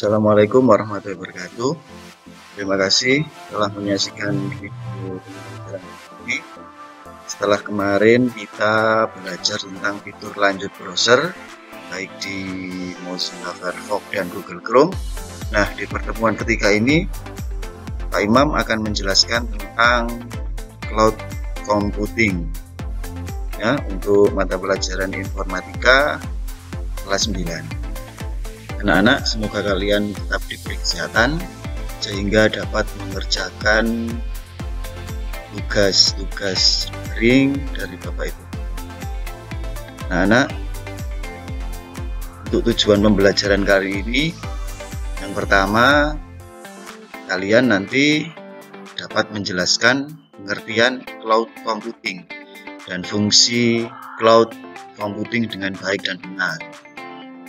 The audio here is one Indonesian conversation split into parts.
Assalamualaikum warahmatullahi wabarakatuh. Terima kasih telah menyaksikan video ini. Setelah kemarin kita belajar tentang fitur lanjut browser baik di Mozilla Firefox dan Google Chrome. Nah, di pertemuan ketiga ini Pak Imam akan menjelaskan tentang cloud computing ya, untuk mata pelajaran informatika kelas 9. Anak-anak, semoga kalian tetap diberi kesehatan sehingga dapat mengerjakan tugas-tugas daring dari Bapak Ibu. Nah, anak, untuk tujuan pembelajaran kali ini, yang pertama, kalian nanti dapat menjelaskan pengertian cloud computing dan fungsi cloud computing dengan baik dan benar.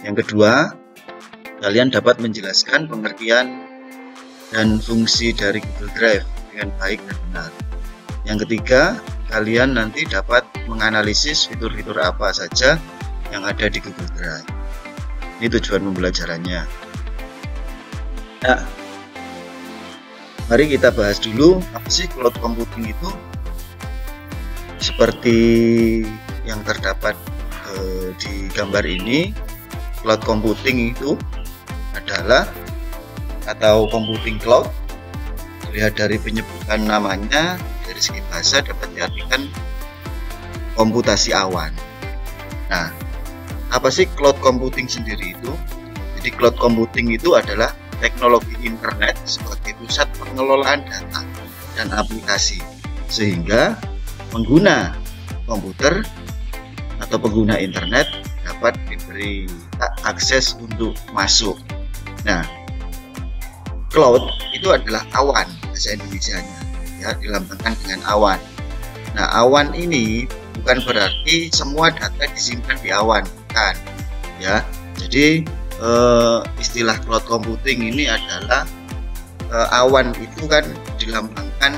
Yang kedua, kalian dapat menjelaskan pengertian dan fungsi dari Google Drive dengan baik dan benar. Yang ketiga, kalian nanti dapat menganalisis fitur-fitur apa saja yang ada di Google Drive. Ini tujuan pembelajarannya. Nah, mari kita bahas dulu apa sih cloud computing itu. Seperti yang terdapat di gambar ini, cloud computing itu adalah atau computing cloud, dilihat dari penyebutan namanya, dari segi bahasa dapat diartikan komputasi awan. Nah, apa sih cloud computing sendiri itu? Jadi cloud computing itu adalah teknologi internet sebagai pusat pengelolaan data dan aplikasi, sehingga pengguna komputer atau pengguna internet dapat diberi akses untuk masuk. Nah, cloud itu adalah awan bahasa Indonesianya, ya, dilambangkan dengan awan. Nah, awan ini bukan berarti semua data disimpan di awan, bukan, ya. Jadi istilah cloud computing ini adalah awan itu kan dilambangkan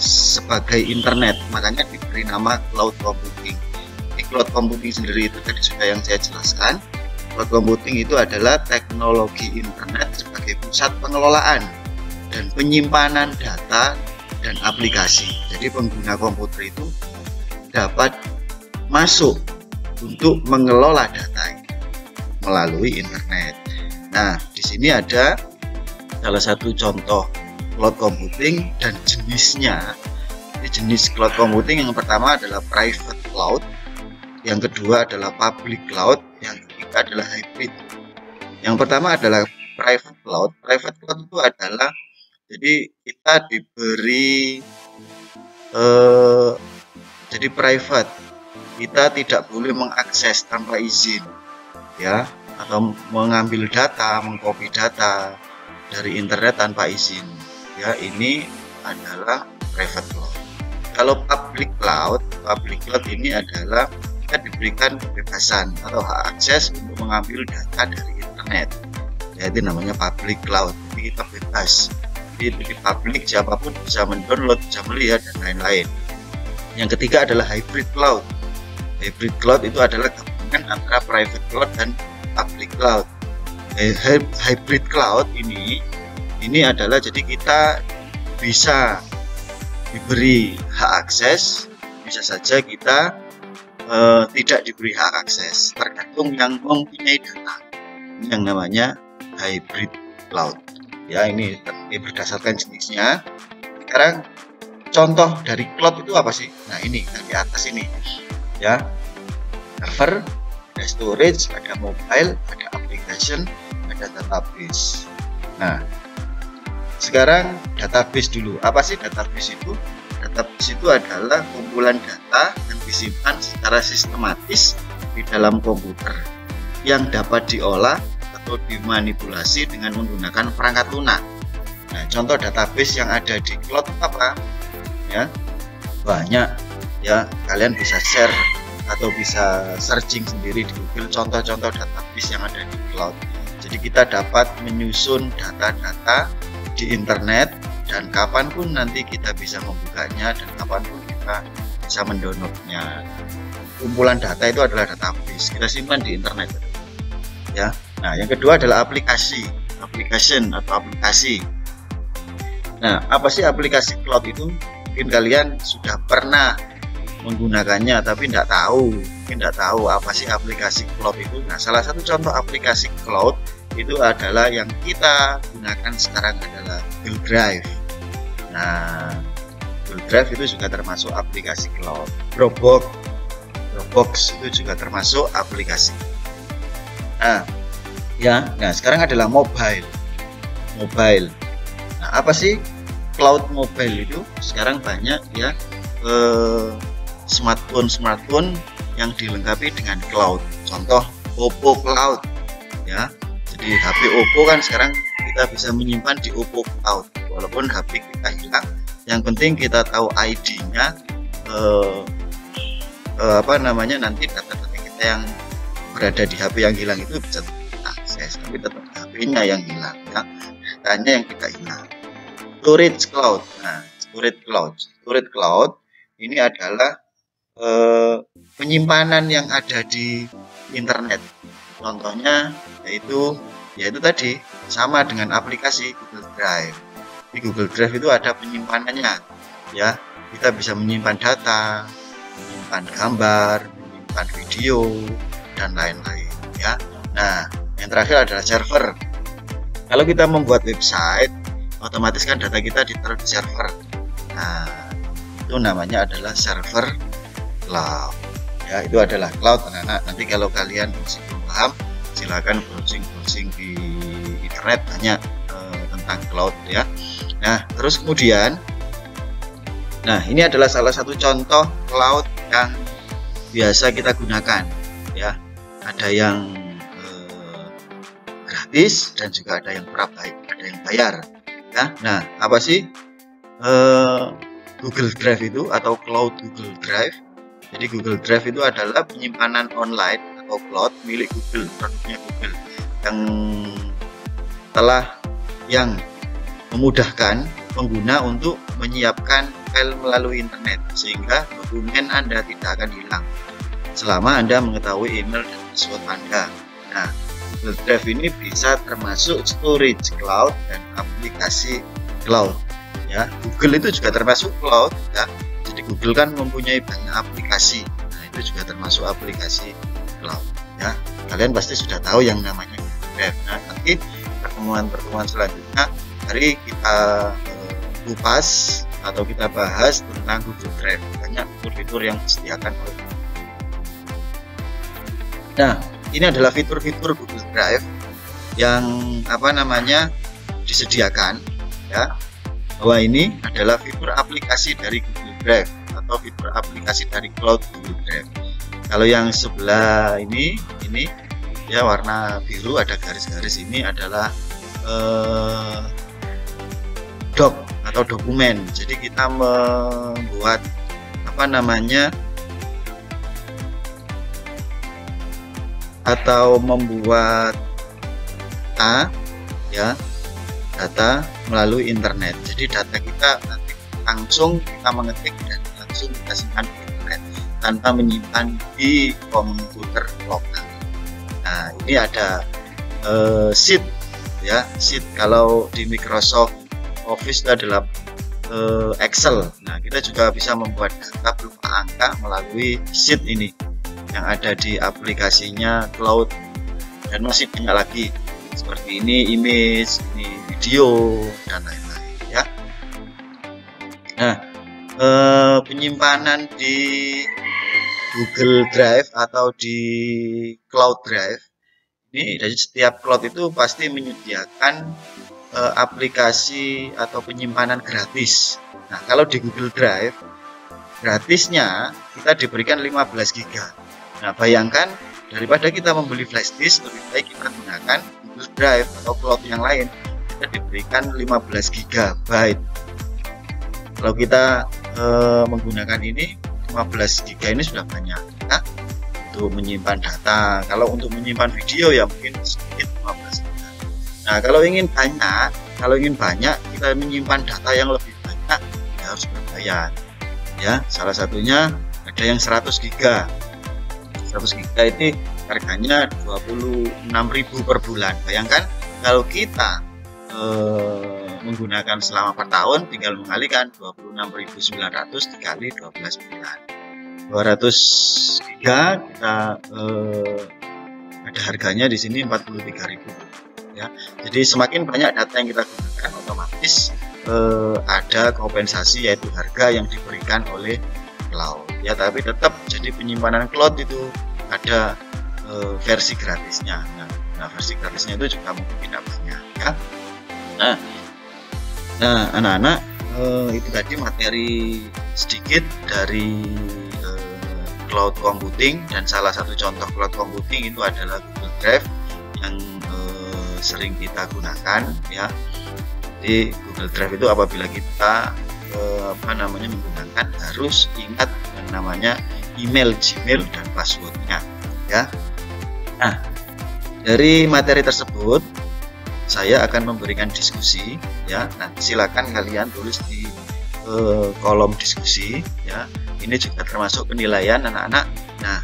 sebagai internet, makanya diberi nama cloud computing. Di cloud computing sendiri itu tadi sudah yang saya jelaskan. Cloud computing itu adalah teknologi internet sebagai pusat pengelolaan dan penyimpanan data dan aplikasi. Jadi pengguna komputer itu dapat masuk untuk mengelola data melalui internet. Nah, di sini ada salah satu contoh cloud computing dan jenisnya. Jadi jenis cloud computing yang pertama adalah private cloud, yang kedua adalah public cloud, yang ketiga adalah hybrid. Yang pertama adalah private cloud. Private cloud itu adalah, jadi kita diberi jadi private, kita tidak boleh mengakses tanpa izin, ya, atau mengambil data, mengcopy data dari internet tanpa izin, ya. Ini adalah private cloud. Kalau public cloud ini adalah kita diberikan kebebasan atau hak akses untuk mengambil data dari internet, yaitu namanya public cloud. Jadi kita bebas, jadi di public siapapun bisa mendownload, bisa melihat dan lain-lain. Yang ketiga adalah hybrid cloud. Hybrid cloud itu adalah gabungan antara private cloud dan public cloud. Hybrid cloud ini adalah, jadi kita bisa diberi hak akses, bisa saja kita tidak diberi hak akses, tergantung yang mempunyai data. Ini yang namanya hybrid cloud, ya. Ini berdasarkan jenisnya. Sekarang contoh dari cloud itu apa sih? Nah, ini di atas ini, ya. Server, ada storage, ada mobile, ada application, ada database. Nah, sekarang database dulu. Apa sih database itu? Database itu adalah kumpulan data yang disimpan secara sistematis di dalam komputer yang dapat diolah atau dimanipulasi dengan menggunakan perangkat lunak. Nah, contoh database yang ada di cloud apa? Ya, banyak, ya. Kalian bisa share atau bisa searching sendiri di Google contoh-contoh database yang ada di cloud. Jadi kita dapat menyusun data-data di internet, dan kapanpun nanti kita bisa membukanya dan kapanpun kita bisa mendownloadnya. Kumpulan data itu adalah database, kita simpan di internet, ya. Nah, yang kedua adalah aplikasi. application atau aplikasi. Nah, apa sih aplikasi cloud itu? Mungkin kalian sudah pernah menggunakannya tapi tidak tahu apa sih aplikasi cloud itu. Nah, salah satu contoh aplikasi cloud itu adalah yang kita gunakan sekarang adalah Google Drive. Nah, Google Drive itu juga termasuk aplikasi cloud. Dropbox itu juga termasuk aplikasi. Nah, sekarang adalah mobile. Nah, apa sih cloud mobile itu? Sekarang banyak ya smartphone yang dilengkapi dengan cloud. Contoh Oppo Cloud ya. Jadi HP Oppo kan sekarang kita bisa menyimpan di Oppo Cloud. Walaupun HP kita hilang, yang penting kita tahu ID-nya, nanti data-data kita yang berada di HP yang hilang itu bisa akses, tapi tetap HP-nya yang hilang ya, datanya yang kita hilang. Storage cloud. Nah, storage cloud ini adalah penyimpanan yang ada di internet. Contohnya yaitu tadi sama dengan aplikasi Google Drive. Di Google Drive itu ada penyimpanannya ya. Kita bisa menyimpan data, menyimpan gambar, menyimpan video dan lain-lain ya. Nah, yang terakhir adalah server. Kalau kita membuat website, otomatis kan data kita ditaruh di server. Nah, itu namanya adalah server cloud. Ya, itu adalah cloud anak-anak. Nanti kalau kalian masih belum paham, silakan browsing di internet banyak tentang cloud ya. Nah, terus kemudian, ini adalah salah satu contoh cloud yang biasa kita gunakan ya. Ada yang gratis dan juga ada yang bayar ya. Nah, apa sih Google Drive itu atau cloud Google Drive? Jadi Google Drive itu adalah penyimpanan online atau cloud milik Google, produknya Google, yang memudahkan pengguna untuk menyiapkan file melalui internet sehingga dokumen Anda tidak akan hilang selama Anda mengetahui email dan password Anda. Nah, Google Drive ini bisa termasuk storage cloud dan aplikasi cloud ya. Google itu juga termasuk cloud ya. Jadi Google kan mempunyai banyak aplikasi. Nah, itu juga termasuk aplikasi cloud ya. Kalian pasti sudah tahu yang namanya Google Drive. Nah, nanti pertemuan selanjutnya mari kita kupas atau kita bahas tentang Google Drive. Banyak fitur-fitur yang disediakan oleh Google. Nah, ini adalah fitur-fitur Google Drive yang disediakan ya. Bahwa ini adalah fitur aplikasi dari Google Drive atau fitur aplikasi dari cloud Google Drive. Kalau yang sebelah ini ya warna biru ada garis-garis, ini adalah doc atau dokumen. Jadi kita membuat membuat data melalui internet. Jadi data kita nanti langsung kita mengetik dan langsung kita simpan di internet tanpa menyimpan di komputer lokal. Nah, ini ada sheet ya. Sheet kalau di Microsoft Office itu adalah Excel. Nah, kita juga bisa membuat data berupa angka melalui sheet ini yang ada di aplikasinya cloud, dan masih banyak lagi seperti ini image, ini video dan lain-lain ya. Nah, penyimpanan di Google Drive atau di Cloud Drive ini, dari setiap cloud itu pasti menyediakan aplikasi atau penyimpanan gratis. Nah, kalau di Google Drive gratisnya kita diberikan 15 GB. Nah, bayangkan daripada kita membeli flash disk, lebih baik kita gunakan Google Drive atau cloud yang lain. Kita diberikan 15 GB. Kalau kita menggunakan ini 15 GB ini sudah banyak ya, untuk menyimpan data. Kalau untuk menyimpan video ya mungkin sedikit 15 GB. Nah, kalau ingin banyak kita menyimpan data yang lebih banyak, ya harus berbayar. Ya, salah satunya ada yang 100 GB. 100 GB itu harganya 26.000 per bulan. Bayangkan Kalau kita menggunakan selama 4 tahun, tinggal mengalikan 26.900 dikali 12 bulan. 200 giga kita ada harganya di sini 43.000 ya. Jadi semakin banyak data yang kita gunakan, otomatis ada kompensasi, yaitu harga yang diberikan oleh cloud ya. Tapi tetap jadi penyimpanan cloud itu ada versi gratisnya. Nah, versi gratisnya itu juga mungkin tidak banyak ya. Nah anak-anak, itu tadi materi sedikit dari cloud computing, dan salah satu contoh cloud computing itu adalah Google Drive yang sering kita gunakan ya. Jadi Google Drive itu apabila kita menggunakan, harus ingat yang namanya email Gmail dan passwordnya ya. Nah, dari materi tersebut saya akan memberikan diskusi ya. Nanti silakan kalian tulis di kolom diskusi ya. Ini juga termasuk penilaian anak-anak. Nah,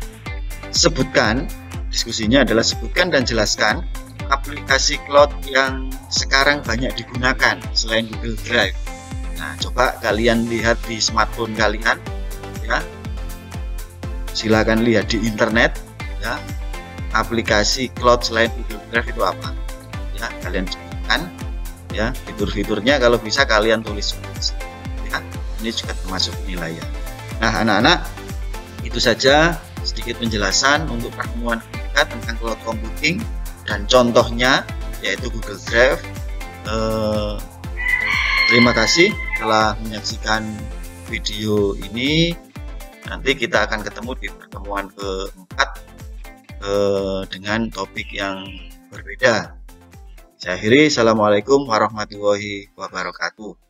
diskusinya adalah sebutkan dan jelaskan aplikasi cloud yang sekarang banyak digunakan selain Google Drive. Nah, coba kalian lihat di smartphone kalian ya. Silakan lihat di internet ya, aplikasi cloud selain Google Drive itu apa ya. Kalian sebutkan ya, fitur-fiturnya, kalau bisa kalian tulis ya. Ini juga termasuk penilaian. Nah anak-anak, itu saja sedikit penjelasan untuk pertemuan kita tentang cloud computing dan contohnya yaitu Google Drive. Terima kasih telah menyaksikan video ini. Nanti kita akan ketemu di pertemuan keempat dengan topik yang berbeda. Saya akhiri, assalamualaikum warahmatullahi wabarakatuh.